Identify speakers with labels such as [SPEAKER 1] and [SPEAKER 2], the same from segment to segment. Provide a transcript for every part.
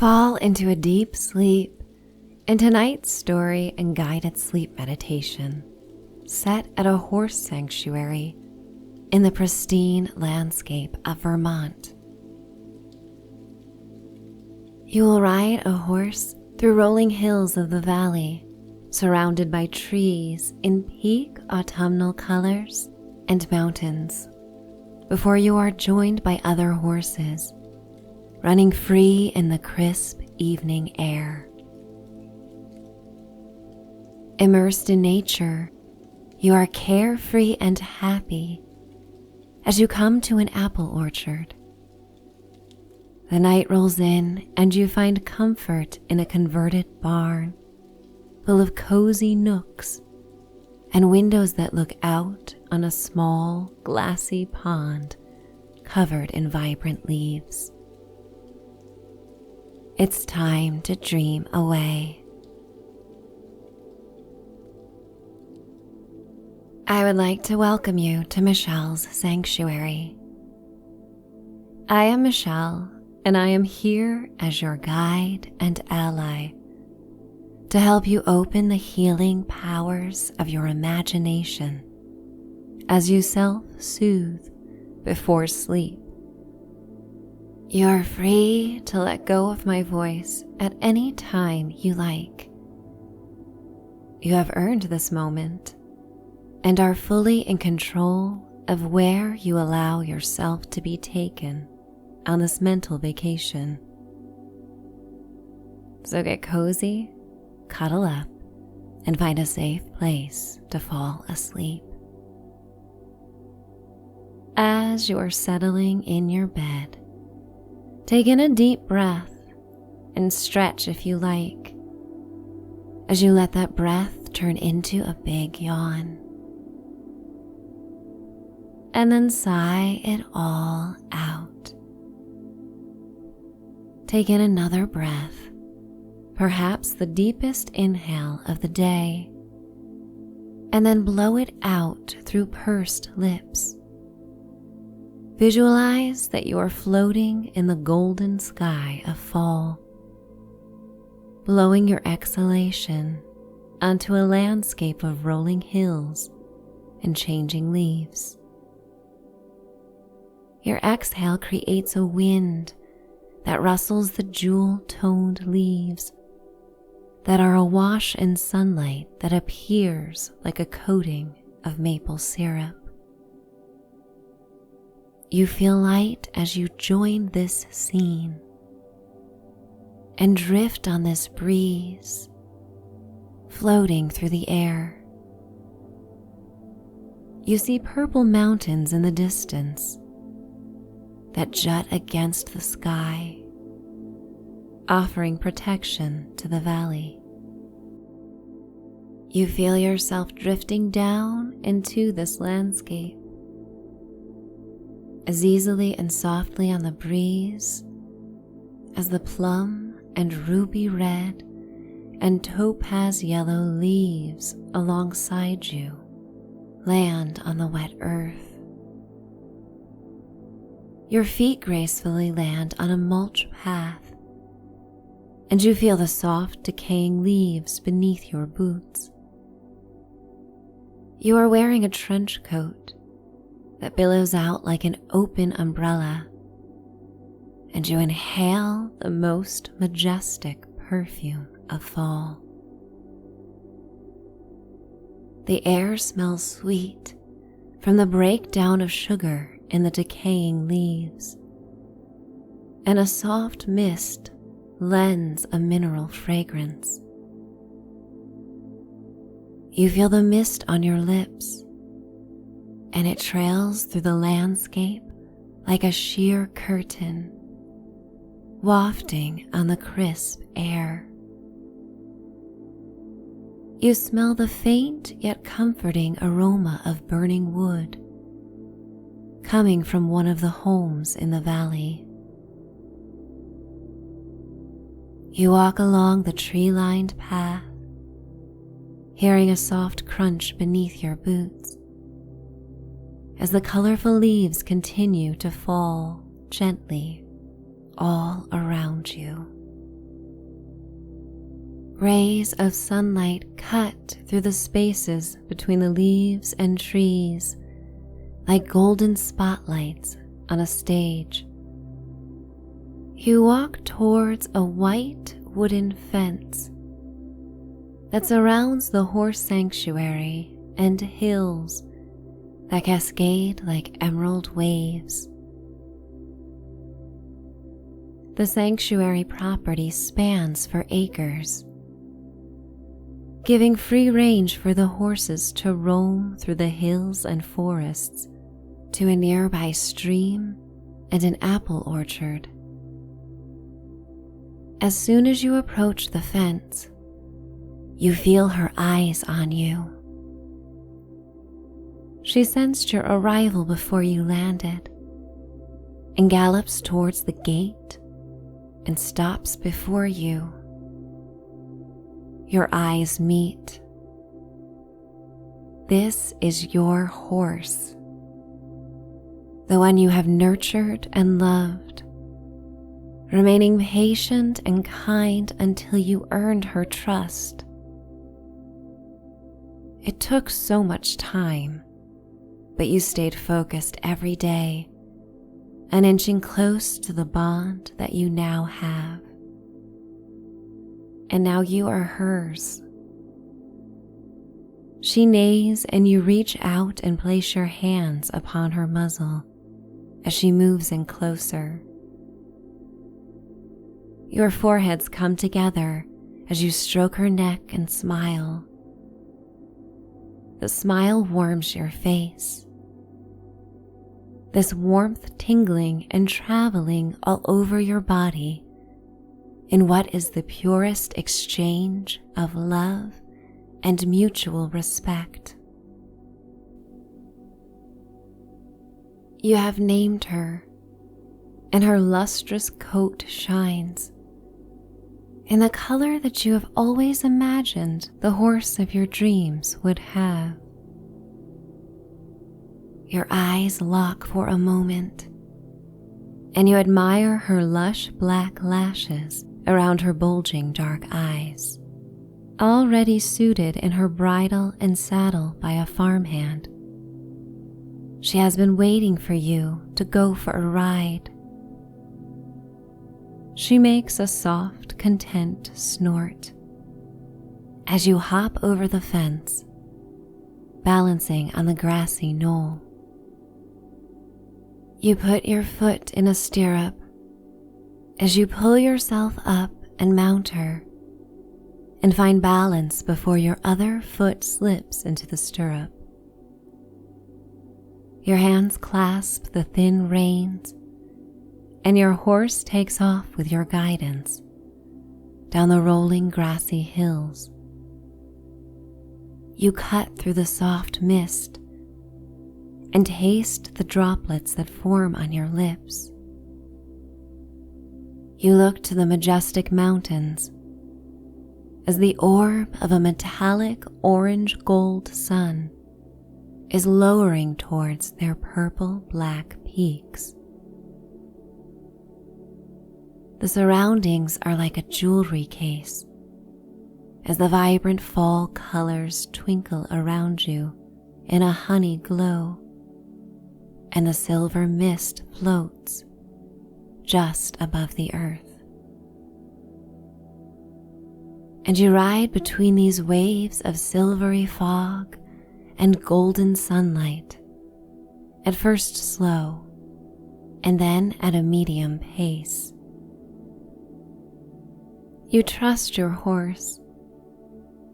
[SPEAKER 1] Fall into a deep sleep in tonight's story and guided sleep meditation set at a horse sanctuary in the pristine landscape of Vermont. You will ride a horse through rolling hills of the valley, surrounded by trees in peak autumnal colors and mountains, before you are joined by other horses, running free in the crisp evening air. Immersed in nature, you are carefree and happy as you come to an apple orchard. The night rolls in and you find comfort in a converted barn full of cozy nooks and windows that look out on a small, glassy pond covered in vibrant leaves. It's time to dream away. I would like to welcome you to Michelle's Sanctuary. I am Michelle, and I am here as your guide and ally to help you open the healing powers of your imagination as you self-soothe before sleep. You are free to let go of my voice at any time you like. You have earned this moment and are fully in control of where you allow yourself to be taken on this mental vacation. So get cozy, cuddle up, and find a safe place to fall asleep. As you are settling in your bed, take in a deep breath and stretch if you like, as you let that breath turn into a big yawn. And then sigh it all out. Take in another breath, perhaps the deepest inhale of the day, and then blow it out through pursed lips. Visualize that you are floating in the golden sky of fall, blowing your exhalation onto a landscape of rolling hills and changing leaves. Your exhale creates a wind that rustles the jewel-toned leaves that are awash in sunlight that appears like a coating of maple syrup. You feel light as you join this scene and drift on this breeze, floating through the air. You see purple mountains in the distance that jut against the sky, offering protection to the valley. You feel yourself drifting down into this landscape, as easily and softly on the breeze as the plum and ruby red and topaz yellow leaves alongside you land on the wet earth. Your feet gracefully land on a mulch path, and you feel the soft, decaying leaves beneath your boots. You are wearing a trench coat that billows out like an open umbrella, and you inhale the most majestic perfume of fall. The air smells sweet from the breakdown of sugar in the decaying leaves, and a soft mist lends a mineral fragrance. You feel the mist on your lips, and it trails through the landscape like a sheer curtain, wafting on the crisp air. You smell the faint yet comforting aroma of burning wood coming from one of the homes in the valley. You walk along the tree-lined path, hearing a soft crunch beneath your boots as the colorful leaves continue to fall gently all around you. Rays of sunlight cut through the spaces between the leaves and trees like golden spotlights on a stage. You walk towards a white wooden fence that surrounds the horse sanctuary and hills that cascade like emerald waves. The sanctuary property spans for acres, giving free range for the horses to roam through the hills and forests to a nearby stream and an apple orchard. As soon as you approach the fence, you feel her eyes on you. She sensed your arrival before you landed and gallops towards the gate and stops before you. Your eyes meet. This is your horse, the one you have nurtured and loved, remaining patient and kind until you earned her trust. It took so much time, but you stayed focused every day and inching close to the bond that you now have. And now you are hers. She neighs and you reach out and place your hands upon her muzzle as she moves in closer. Your foreheads come together as you stroke her neck and smile. The smile warms your face. This warmth tingling and traveling all over your body in what is the purest exchange of love and mutual respect. You have named her, and her lustrous coat shines in the color that you have always imagined the horse of your dreams would have. Your eyes lock for a moment, and you admire her lush black lashes around her bulging dark eyes, already suited in her bridle and saddle by a farmhand. She has been waiting for you to go for a ride. She makes a soft, content snort as you hop over the fence, balancing on the grassy knoll. You put your foot in a stirrup as you pull yourself up and mount her, and find balance before your other foot slips into the stirrup. Your hands clasp the thin reins, and your horse takes off with your guidance down the rolling grassy hills. You cut through the soft mist and taste the droplets that form on your lips. You look to the majestic mountains as the orb of a metallic orange-gold sun is lowering towards their purple-black peaks. The surroundings are like a jewelry case as the vibrant fall colors twinkle around you in a honey glow, and the silver mist floats just above the earth. And you ride between these waves of silvery fog and golden sunlight, at first slow, and then at a medium pace. You trust your horse,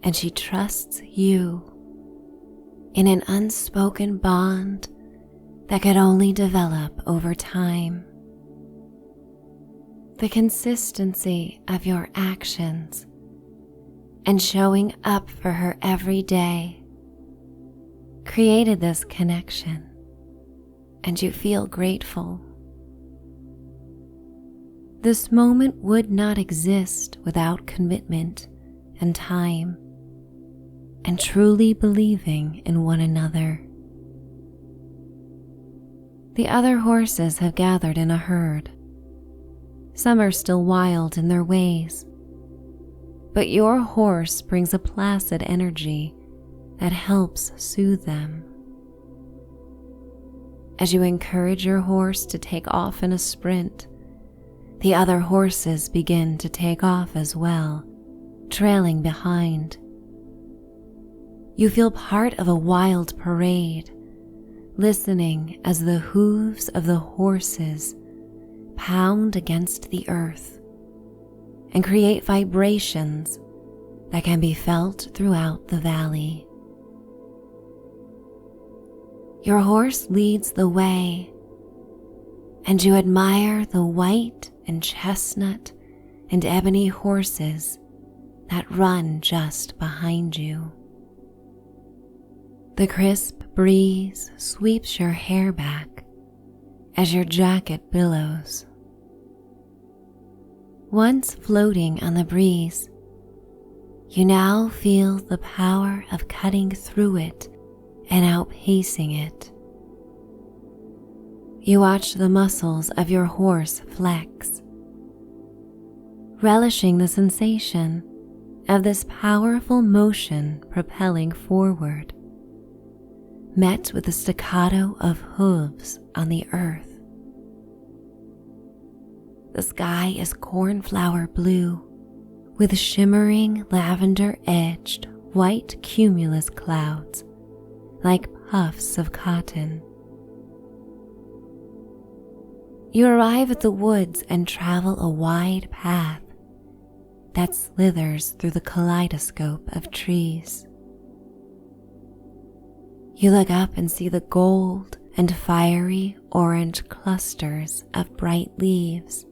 [SPEAKER 1] and she trusts you in an unspoken bond that could only develop over time. The consistency of your actions and showing up for her every day created this connection, and you feel grateful. This moment would not exist without commitment and time and truly believing in one another. The other horses have gathered in a herd. Some are still wild in their ways, but your horse brings a placid energy that helps soothe them. As you encourage your horse to take off in a sprint, the other horses begin to take off as well, trailing behind. You feel part of a wild parade, listening as the hooves of the horses pound against the earth and create vibrations that can be felt throughout the valley. Your horse leads the way, and you admire the white and chestnut and ebony horses that run just behind you. The crisp breeze sweeps your hair back as your jacket billows. Once floating on the breeze, you now feel the power of cutting through it and outpacing it. You watch the muscles of your horse flex, relishing the sensation of this powerful motion propelling forward, met with the staccato of hooves on the earth. The sky is cornflower blue with shimmering lavender-edged white cumulus clouds like puffs of cotton. You arrive at the woods and travel a wide path that slithers through the kaleidoscope of trees. You look up and see the gold and fiery orange clusters of bright leaves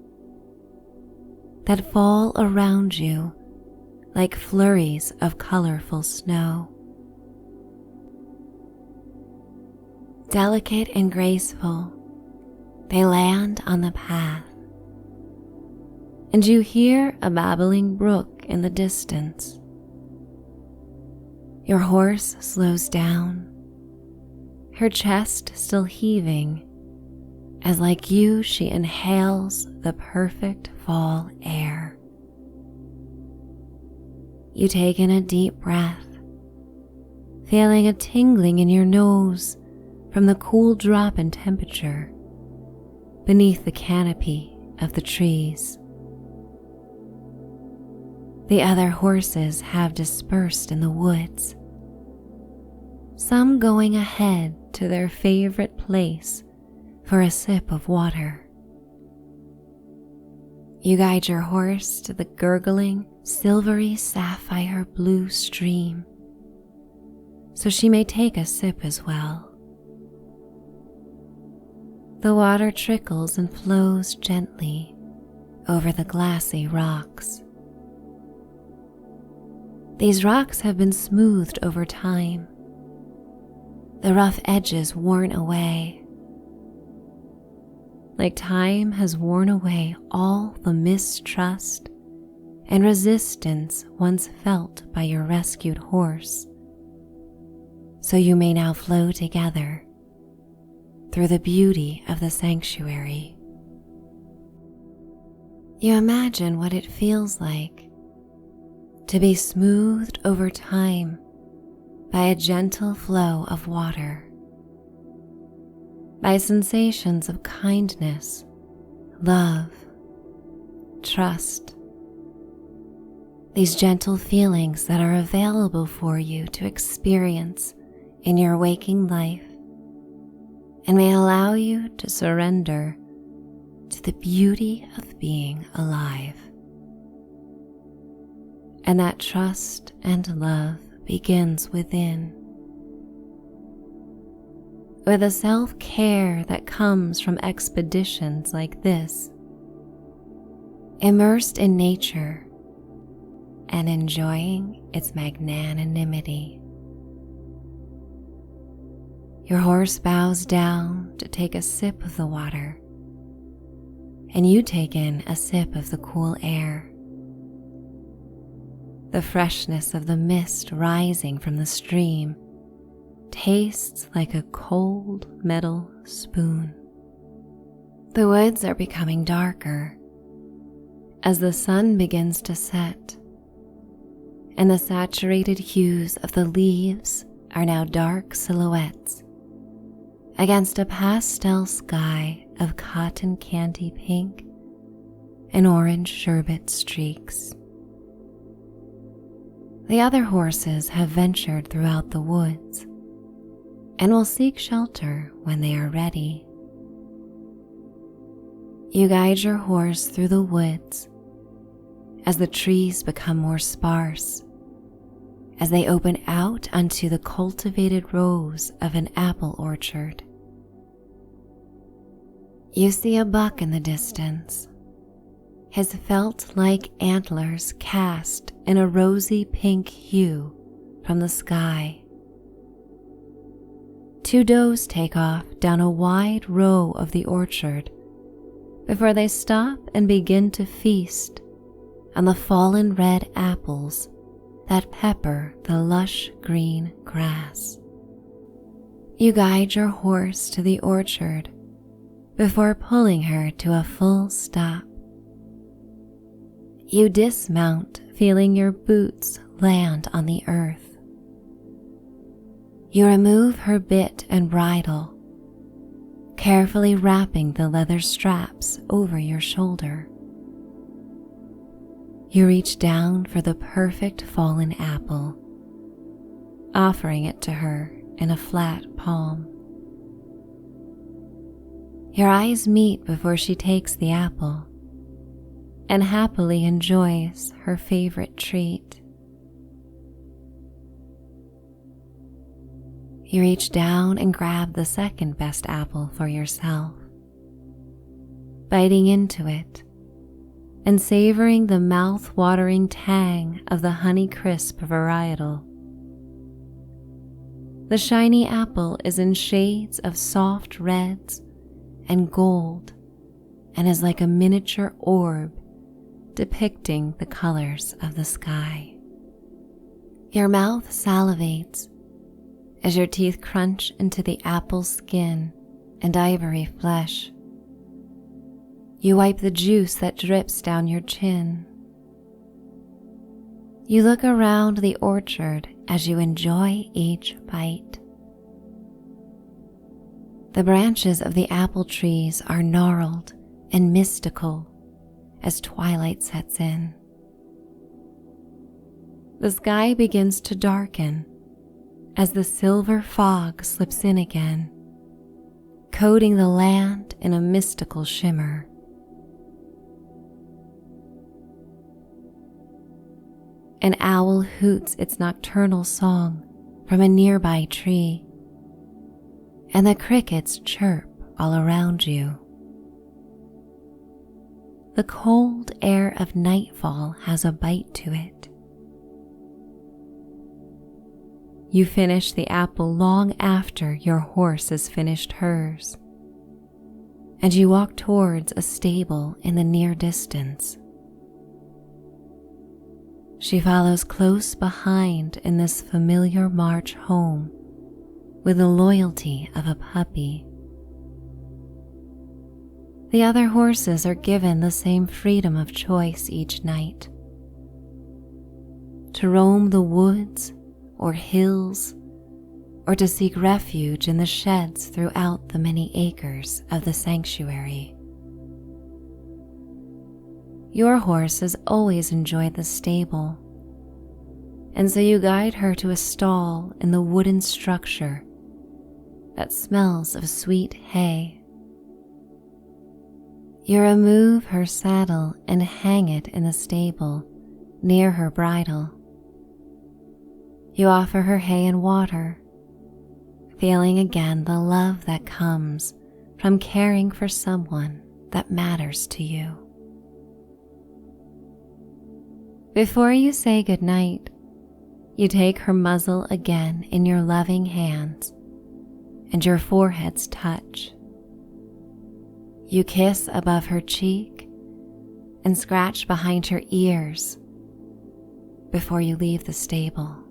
[SPEAKER 1] that fall around you like flurries of colorful snow. Delicate and graceful, they land on the path, and you hear a babbling brook in the distance. Your horse slows down, her chest still heaving, as like you she inhales the perfect fall air. You take in a deep breath, feeling a tingling in your nose from the cool drop in temperature beneath the canopy of the trees. The other horses have dispersed in the woods, some going ahead to their favorite place for a sip of water. You guide your horse to the gurgling, silvery sapphire blue stream, so she may take a sip as well. The water trickles and flows gently over the glassy rocks. These rocks have been smoothed over time, the rough edges worn away. Like time has worn away all the mistrust and resistance once felt by your rescued horse, so you may now flow together through the beauty of the sanctuary. You imagine what it feels like to be smoothed over time by a gentle flow of water, by sensations of kindness, love, trust. These gentle feelings that are available for you to experience in your waking life and may allow you to surrender to the beauty of being alive. And that trust and love begins within. With the self-care that comes from expeditions like this, immersed in nature and enjoying its magnanimity. Your horse bows down to take a sip of the water, and you take in a sip of the cool air. The freshness of the mist rising from the stream tastes like a cold metal spoon. The woods are becoming darker as the sun begins to set, and the saturated hues of the leaves are now dark silhouettes against a pastel sky of cotton candy pink and orange sherbet streaks. The other horses have ventured throughout the woods and will seek shelter when they are ready. You guide your horse through the woods as the trees become more sparse, as they open out onto the cultivated rows of an apple orchard. You see a buck in the distance, his felt-like antlers cast in a rosy pink hue from the sky. Two does take off down a wide row of the orchard before they stop and begin to feast on the fallen red apples that pepper the lush green grass. You guide your horse to the orchard before pulling her to a full stop. You dismount, feeling your boots land on the earth. You remove her bit and bridle, carefully wrapping the leather straps over your shoulder. You reach down for the perfect fallen apple, offering it to her in a flat palm. Your eyes meet before she takes the apple and happily enjoys her favorite treat. You reach down and grab the second best apple for yourself, biting into it and savoring the mouth-watering tang of the Honeycrisp varietal. The shiny apple is in shades of soft reds and gold and is like a miniature orb depicting the colors of the sky. Your mouth salivates as your teeth crunch into the apple's skin and ivory flesh. You wipe the juice that drips down your chin. You look around the orchard as you enjoy each bite. The branches of the apple trees are gnarled and mystical as twilight sets in. The sky begins to darken as the silver fog slips in again, coating the land in a mystical shimmer. An owl hoots its nocturnal song from a nearby tree, and the crickets chirp all around you. The cold air of nightfall has a bite to it. You finish the apple long after your horse has finished hers, and you walk towards a stable in the near distance. She follows close behind in this familiar march home with the loyalty of a puppy. The other horses are given the same freedom of choice each night, to roam the woods or hills, or to seek refuge in the sheds throughout the many acres of the sanctuary. Your horse has always enjoyed the stable, and so you guide her to a stall in the wooden structure that smells of sweet hay. You remove her saddle and hang it in the stable near her bridle. You offer her hay and water, feeling again the love that comes from caring for someone that matters to you. Before you say goodnight, you take her muzzle again in your loving hands, and your foreheads touch. You kiss above her cheek and scratch behind her ears before you leave the stable.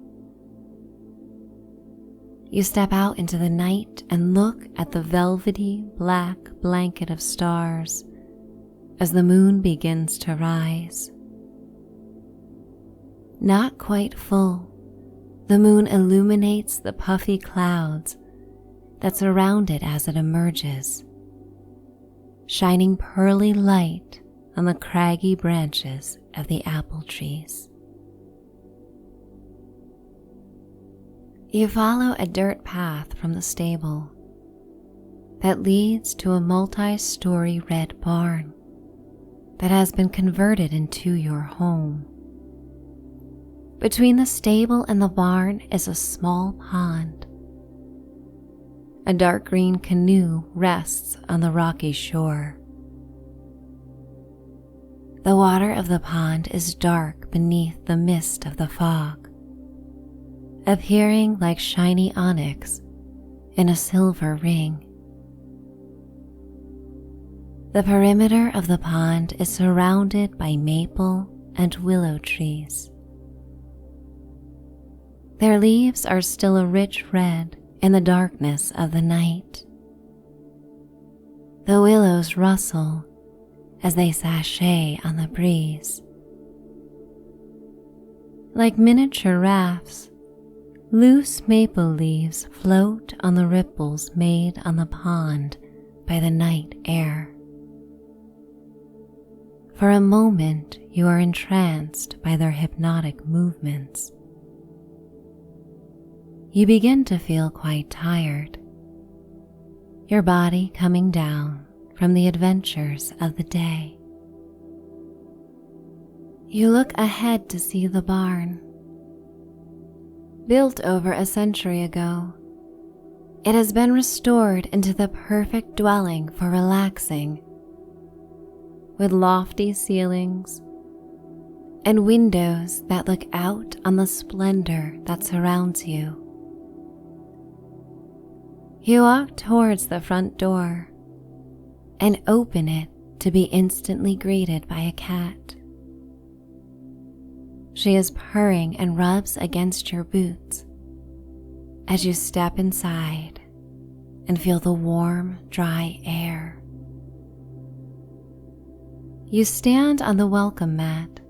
[SPEAKER 1] You step out into the night and look at the velvety black blanket of stars as the moon begins to rise. Not quite full, the moon illuminates the puffy clouds that surround it as it emerges, shining pearly light on the craggy branches of the apple trees. You follow a dirt path from the stable that leads to a multi-story red barn that has been converted into your home. Between the stable and the barn is a small pond. A dark green canoe rests on the rocky shore. The water of the pond is dark beneath the mist of the fog, appearing like shiny onyx in a silver ring. The perimeter of the pond is surrounded by maple and willow trees. Their leaves are still a rich red in the darkness of the night. The willows rustle as they sashay on the breeze. Like miniature rafts, loose maple leaves float on the ripples made on the pond by the night air. For a moment, you are entranced by their hypnotic movements. You begin to feel quite tired, your body coming down from the adventures of the day. You look ahead to see the barn. Built over a century ago, it has been restored into the perfect dwelling for relaxing, with lofty ceilings and windows that look out on the splendor that surrounds you. You walk towards the front door and open it to be instantly greeted by a cat. She is purring and rubs against your boots as you step inside and feel the warm, dry air. You stand on the welcome mat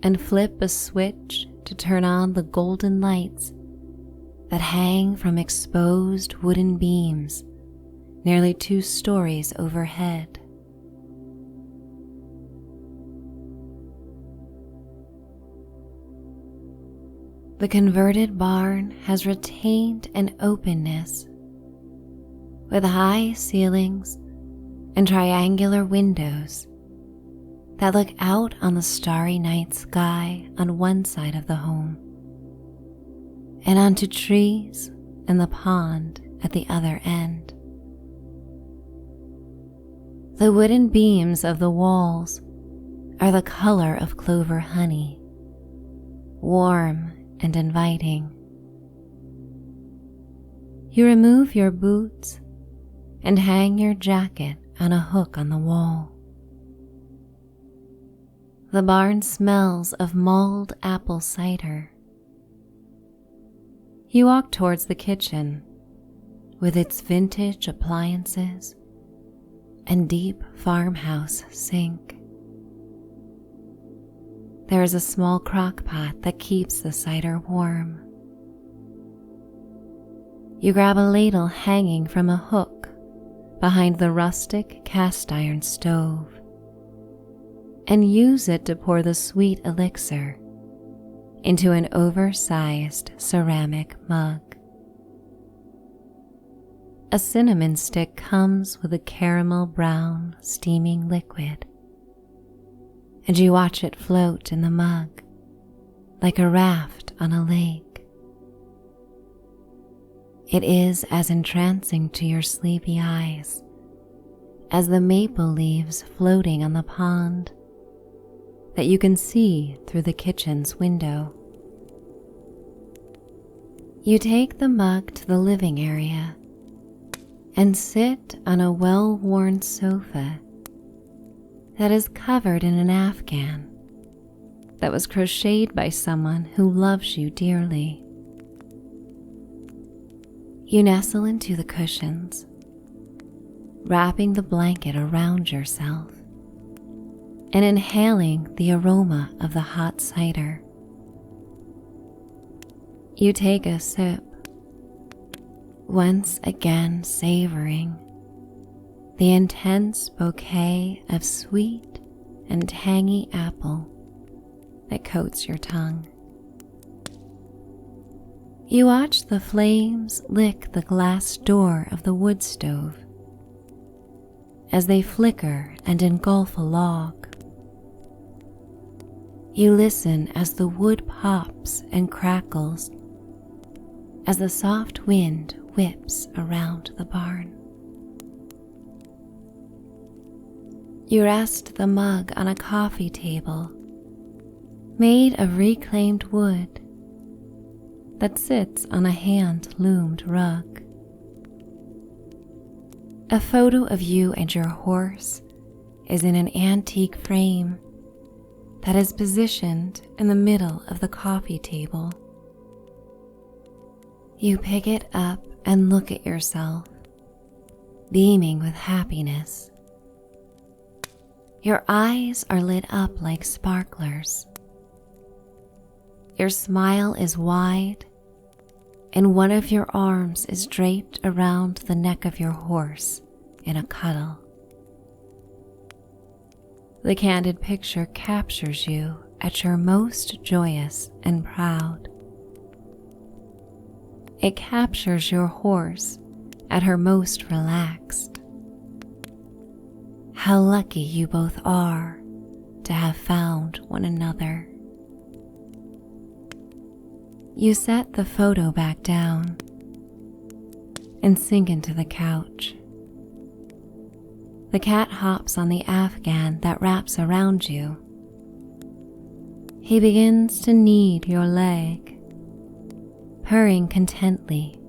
[SPEAKER 1] and flip a switch to turn on the golden lights that hang from exposed wooden beams nearly 2 stories overhead. The converted barn has retained an openness with high ceilings and triangular windows that look out on the starry night sky on one side of the home and onto trees and the pond at the other end. The wooden beams of the walls are the color of clover honey, warm and inviting. You remove your boots and hang your jacket on a hook on the wall. The barn smells of mulled apple cider. You walk towards the kitchen with its vintage appliances and deep farmhouse sink. There is a small crock pot that keeps the cider warm. You grab a ladle hanging from a hook behind the rustic cast iron stove and use it to pour the sweet elixir into an oversized ceramic mug. A cinnamon stick comes with a caramel brown steaming liquid, and you watch it float in the mug like a raft on a lake. It is as entrancing to your sleepy eyes as the maple leaves floating on the pond that you can see through the kitchen's window. You take the mug to the living area and sit on a well-worn sofa that is covered in an afghan that was crocheted by someone who loves you dearly. You nestle into the cushions, wrapping the blanket around yourself and inhaling the aroma of the hot cider You take a sip, once again savoring the intense bouquet of sweet and tangy apple that coats your tongue. You watch the flames lick the glass door of the wood stove as they flicker and engulf a log. You listen as the wood pops and crackles as the soft wind whips around the barn. You rest the mug on a coffee table made of reclaimed wood that sits on a hand-loomed rug. A photo of you and your horse is in an antique frame that is positioned in the middle of the coffee table. You pick it up and look at yourself, beaming with happiness. Your eyes are lit up like sparklers. Your smile is wide, and one of your arms is draped around the neck of your horse in a cuddle. The candid picture captures you at your most joyous and proud. It captures your horse at her most relaxed. How lucky you both are to have found one another. You set the photo back down and sink into the couch. The cat hops on the afghan that wraps around you. He begins to knead your leg, purring contently,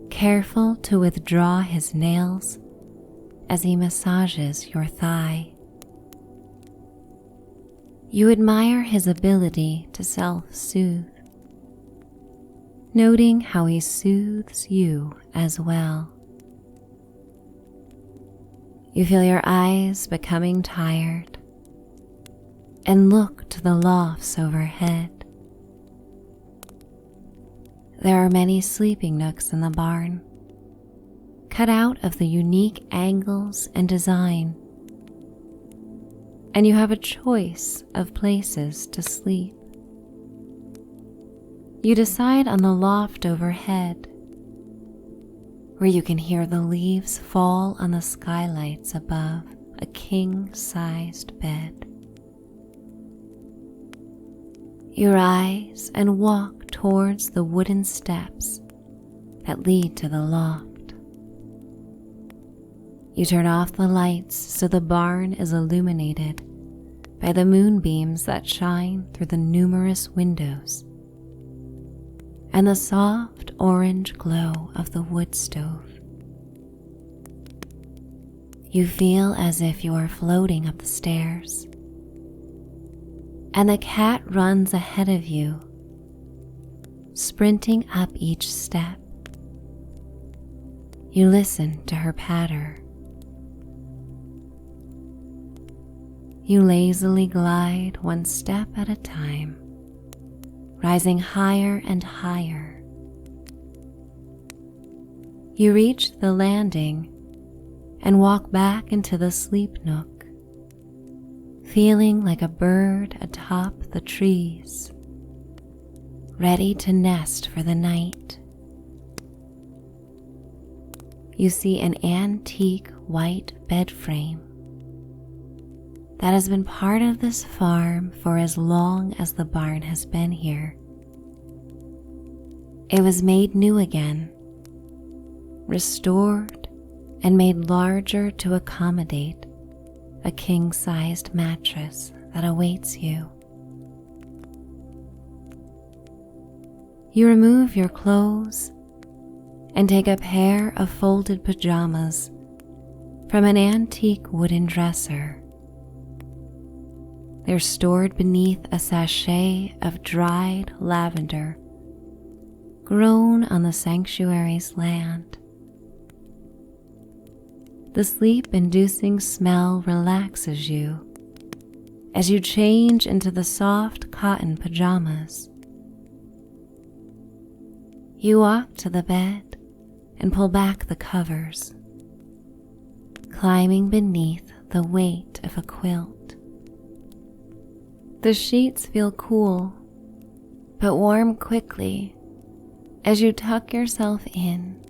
[SPEAKER 1] careful to withdraw his nails as he massages your thigh. You admire his ability to self-soothe, noting how he soothes you as well. You feel your eyes becoming tired and look to the lofts overhead. There are many sleeping nooks in the barn, cut out of the unique angles and design, and you have a choice of places to sleep. You decide on the loft overhead, where you can hear the leaves fall on the skylights above a king-sized bed. You rise and walk towards the wooden steps that lead to the loft. You turn off the lights so the barn is illuminated by the moonbeams that shine through the numerous windows and the soft orange glow of the wood stove. You feel as if you are floating up the stairs, and the cat runs ahead of you, sprinting up each step. You listen to her patter. You lazily glide one step at a time, rising higher and higher. You reach the landing and walk back into the sleep nook, feeling like a bird atop the trees, ready to nest for the night. You see an antique white bed frame that has been part of this farm for as long as the barn has been here. It was made new again, restored and made larger to accommodate a king-sized mattress that awaits you. You remove your clothes and take a pair of folded pajamas from an antique wooden dresser. They're stored beneath a sachet of dried lavender grown on the sanctuary's land. The sleep-inducing smell relaxes you as you change into the soft cotton pajamas. You walk to the bed and pull back the covers, climbing beneath the weight of a quilt. The sheets feel cool, but warm quickly as you tuck yourself in,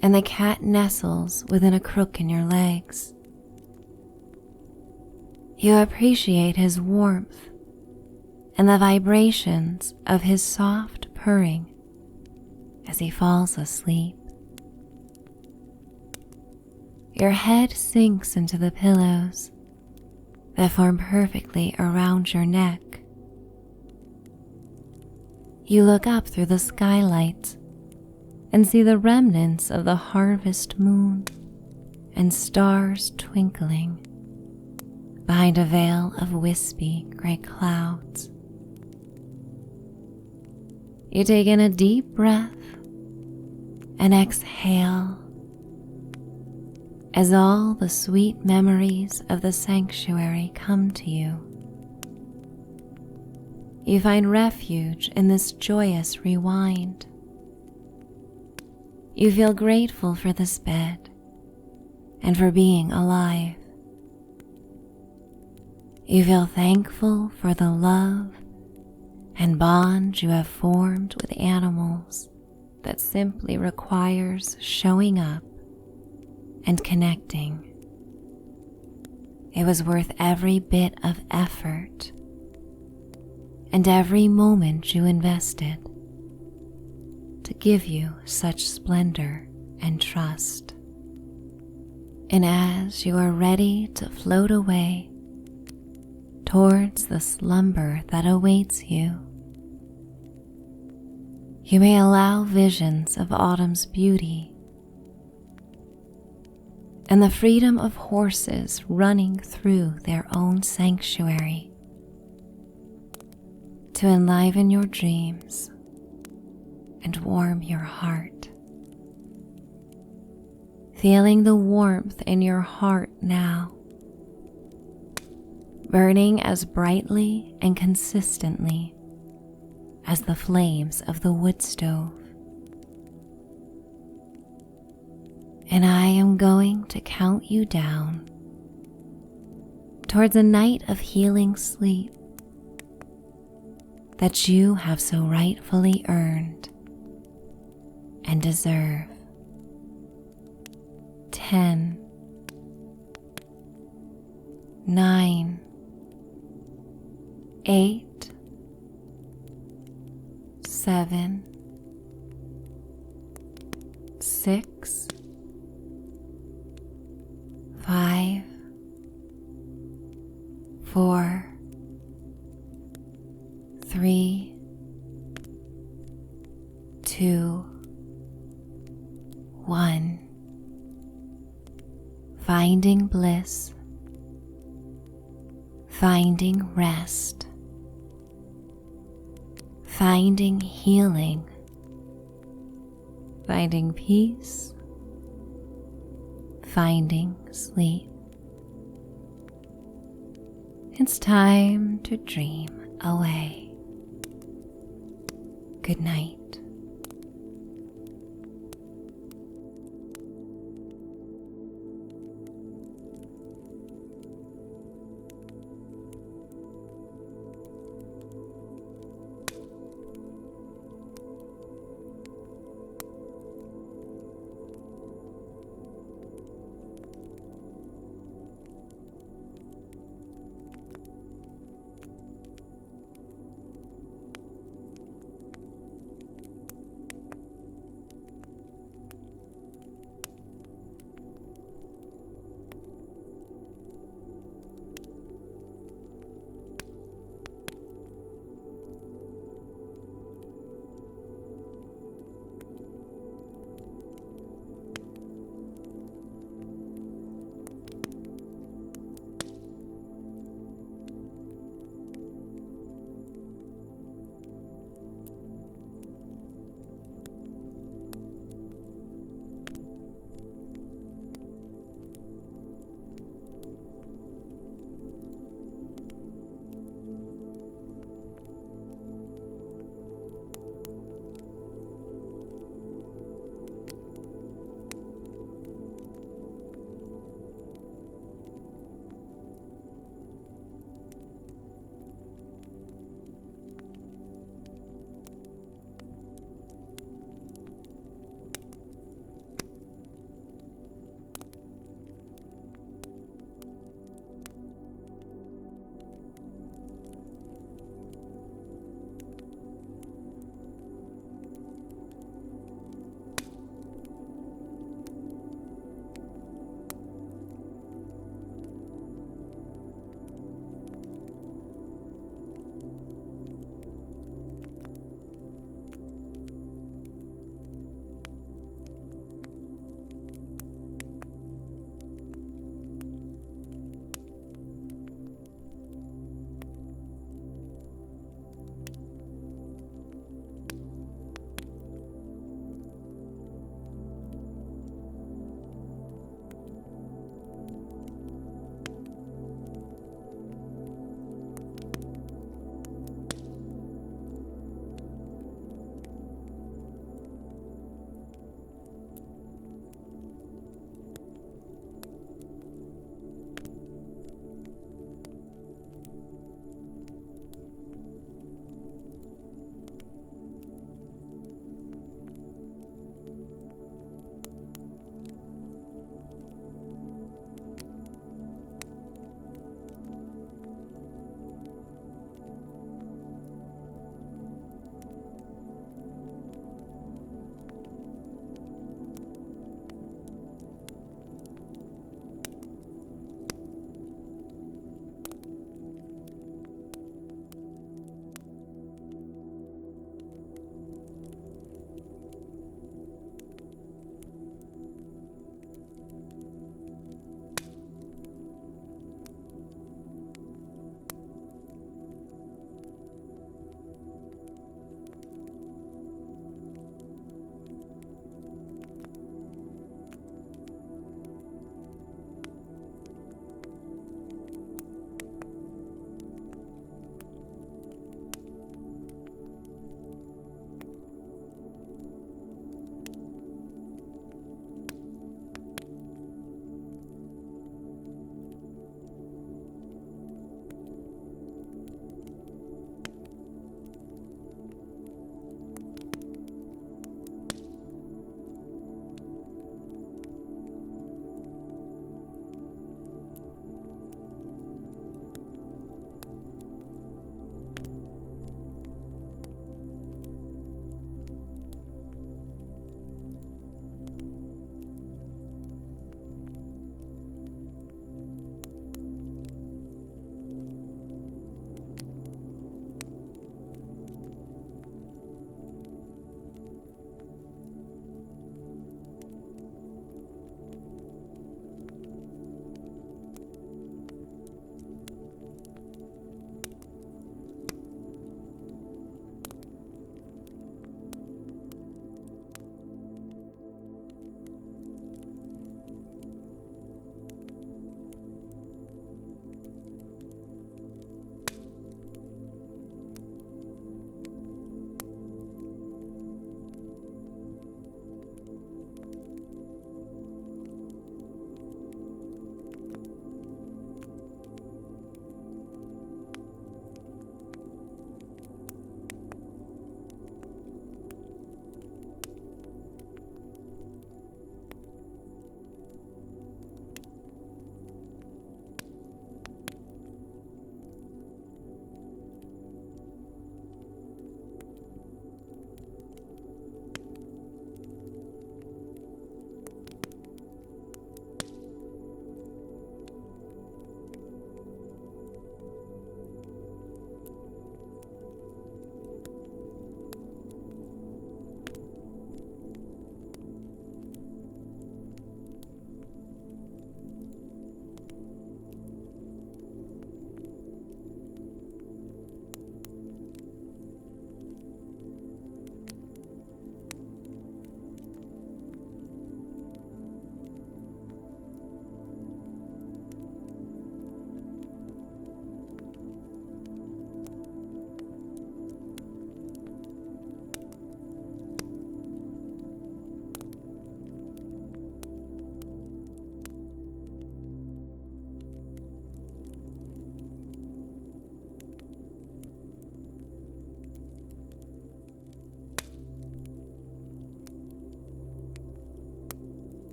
[SPEAKER 1] and the cat nestles within a crook in your legs. You appreciate his warmth and the vibrations of his soft purring as he falls asleep. Your head sinks into the pillows that form perfectly around your neck. You look up through the skylight and see the remnants of the harvest moon and stars twinkling behind a veil of wispy gray clouds. You take in a deep breath and exhale as all the sweet memories of the sanctuary come to you. You find refuge in this joyous rewind. You feel grateful for this bed and for being alive. You feel thankful for the love and bond you have formed with animals that simply requires showing up and connecting. It was worth every bit of effort and every moment you invested to give you such splendor and trust. And as you are ready to float away towards the slumber that awaits you, you may allow visions of autumn's beauty and the freedom of horses running through their own sanctuary to enliven your dreams and warm your heart. Feeling the warmth in your heart now, burning as brightly and consistently as the flames of the wood stove. And I am going to count you down towards a night of healing sleep that you have so rightfully earned and deserve. 10, 9, 8, 7, 6, 5, 4, 3, 2, 1. Finding bliss, finding rest, finding healing, finding peace, finding sleep. It's time to dream away. Good night.